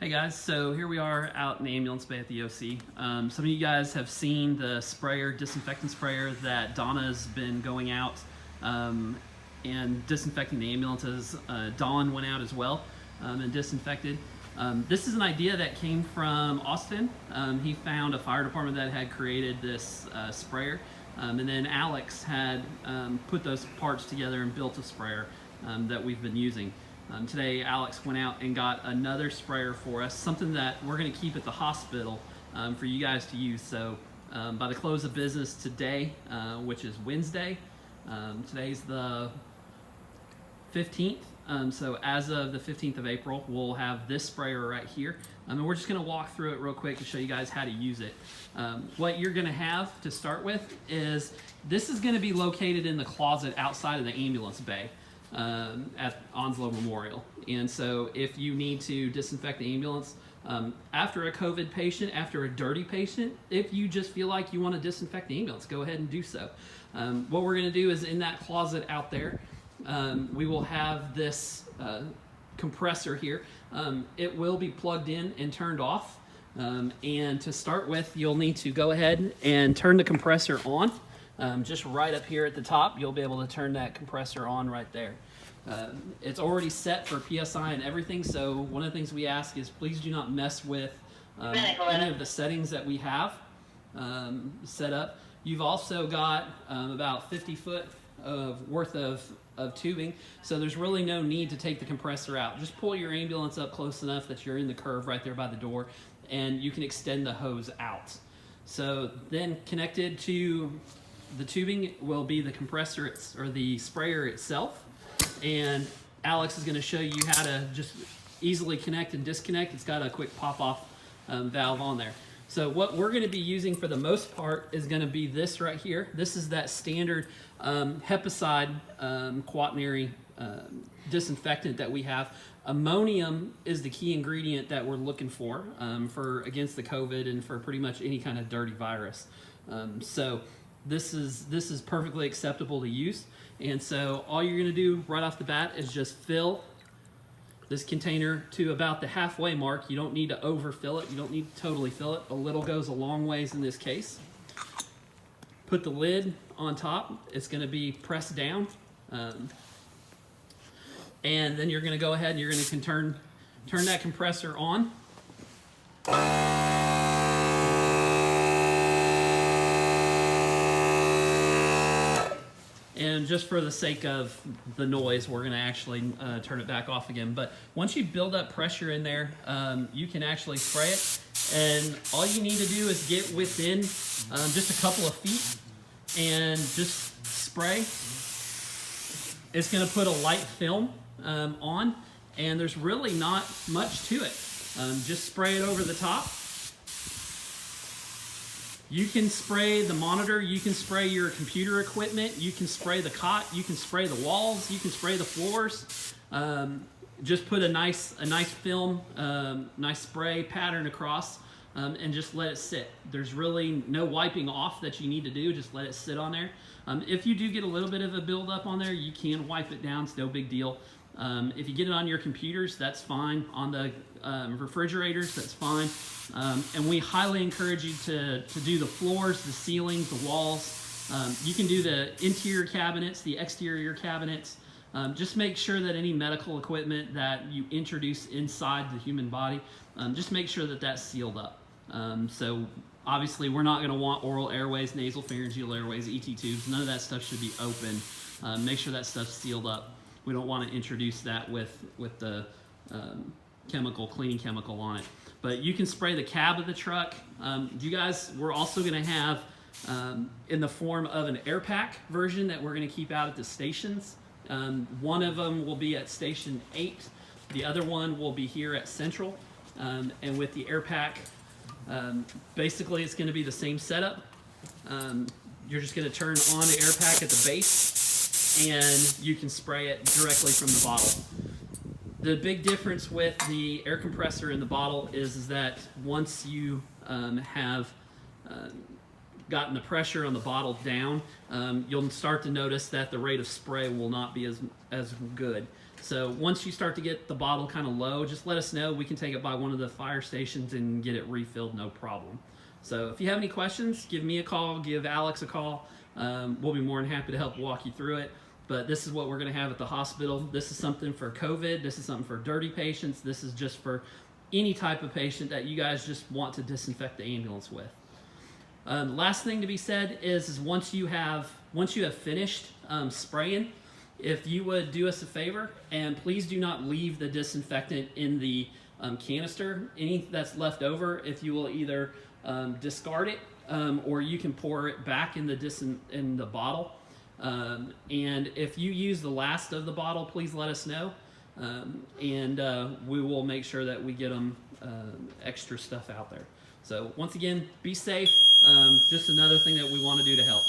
Hey guys, so here we are out in the ambulance bay at the OC. Some of you guys have seen the sprayer, disinfectant sprayer that Donna's been going out and disinfecting the ambulances. Dawn went out as well and disinfected. This is an idea that came from Austin. He found a fire department that had created this sprayer, and then Alex had put those parts together and built a sprayer that we've been using. Today Alex went out and got another sprayer for us, something that we're going to keep at the hospital for you guys to use. So by the close of business today, which is Wednesday, today's the 15th, so as of the 15th of April, we'll have this sprayer right here. And we're just going to walk through it real quick to show you guys how to use it. What you're going to have to start with is this is going to be located in the closet outside of the ambulance bay at Onslow Memorial. And so if you need to disinfect the ambulance after a COVID patient, after a dirty patient, if you just feel like you want to disinfect the ambulance, go ahead and do so. What we're going to do is in that closet out there, we will have this compressor here. It will be plugged in and turned off. And to start with, you'll need to go ahead and turn the compressor on. Just right up here at the top, you'll be able to turn that compressor on right there. It's already set for PSI and everything, so one of the things we ask is please do not mess with any of the settings that we have set up. You've also got about 50 foot worth of tubing, so there's really no need to take the compressor out. Just pull your ambulance up close enough that you're in the curve right there by the door, and you can extend the hose out. So then connected to the tubing will be the compressor or the sprayer itself, and Alex is going to show you how to just easily connect and disconnect. It's got a quick pop-off valve on there. So what we're going to be using for the most part is going to be this right here. This is that standard Hepicide quaternary disinfectant that we have. Ammonium is the key ingredient that we're looking for against the COVID and for pretty much any kind of dirty virus. So this is perfectly acceptable to use. And so all you're going to do right off the bat is just fill this container to about the halfway mark. You don't need to overfill it. You don't need to totally fill it. A little goes a long ways in this case. Put the lid on top. It's going to be pressed down. And then you're going to go ahead and you're going to turn that compressor on. And just for the sake of the noise, we're going to actually turn it back off again. But once you build up pressure in there, you can actually spray it. And all you need to do is get within just a couple of feet and just spray. It's going to put a light film on, and there's really not much to it. Just spray it over the top. You can spray the monitor, you can spray your computer equipment, you can spray the cot, you can spray the walls, you can spray the floors. Just put a nice film, nice spray pattern across, and just let it sit. There's really no wiping off that you need to do, just let it sit on there. If you do get a little bit of a buildup on there, you can wipe it down, it's no big deal. If you get it on your computers, that's fine. On the refrigerators, that's fine. And we highly encourage you to do the floors, the ceilings, the walls. You can do the interior cabinets, the exterior cabinets. Just make sure that any medical equipment that you introduce inside the human body, just make sure that that's sealed up. So obviously we're not going to want oral airways, nasal pharyngeal airways, ET tubes. None of that stuff should be open. Make sure that stuff's sealed up. We don't want to introduce that with the cleaning chemical on it. But you can spray the cab of the truck. You guys, we're also going to have in the form of an air pack version that we're going to keep out at the stations. One of them will be at Station 8. The other one will be here at Central. And with the air pack, basically it's going to be the same setup. You're just going to turn on the air pack at the base, and you can spray it directly from the bottle. The big difference with the air compressor in the bottle is that once you have gotten the pressure on the bottle down, you'll start to notice that the rate of spray will not be as good. So once you start to get the bottle kind of low, just let us know. We can take it by one of the fire stations and get it refilled, no problem. So if you have any questions, give me a call, give Alex a call. We'll be more than happy to help walk you through it. But this is what we're going to have at the hospital. This is something for COVID. This is something for dirty patients. This is just for any type of patient that you guys just want to disinfect the ambulance with. Last thing to be said is once you have finished spraying, if you would do us a favor and please do not leave the disinfectant in the canister. Any that's left over, if you will either discard it or you can pour it back in the bottle. And if you use the last of the bottle, please let us know, and we will make sure that we get them extra stuff out there. So once again, be safe. Just another thing that we want to do to help.